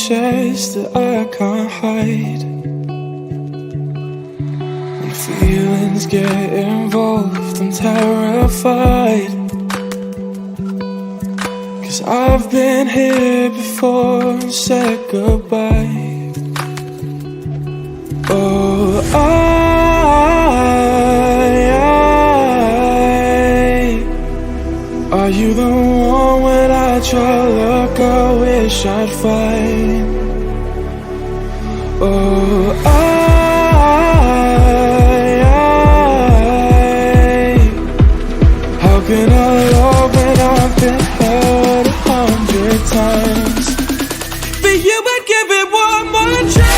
chest that I can't hide. When feelings get involved, I'm terrified. 'Cause I've been here before and said goodbye. Oh, are you the one when I try look I wish I'd find? Oh, how can I love when I've been hurt 100 times? But you would give it one more try.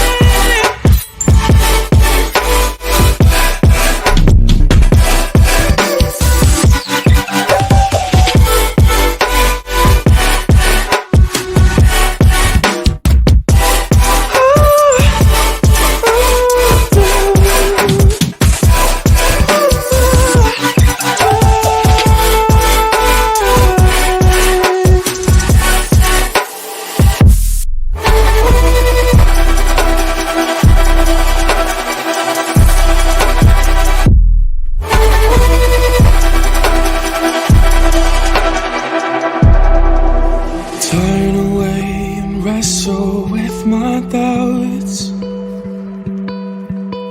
Turn away and wrestle with my doubts.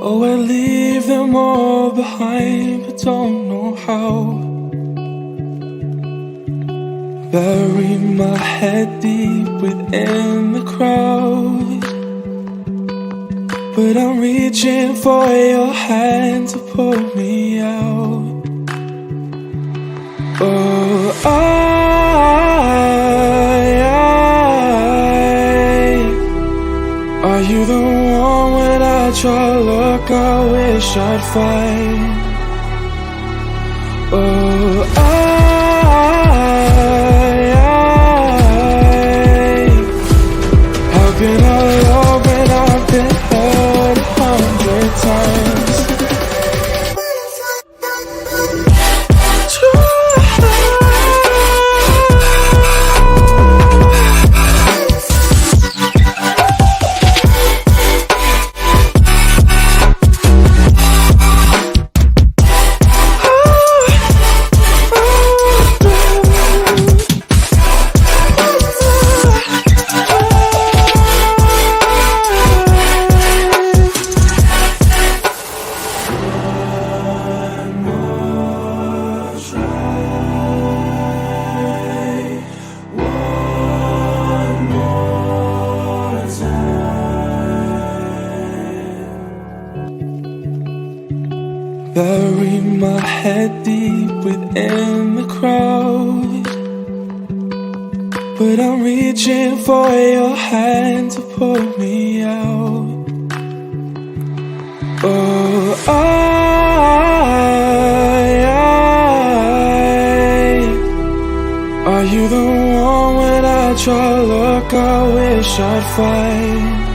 Oh, I leave them all behind, but don't know how. Bury my head deep within the crowd, but I'm reaching for your hand to pull me out. Oh, are you the one when I try look I wish I'd find? Oh, how can I love when I've been hurt 100 times? Bury my head deep within the crowd, but I'm reaching for your hand to pull me out. Oh, are you the one when I try look I wish I'd find?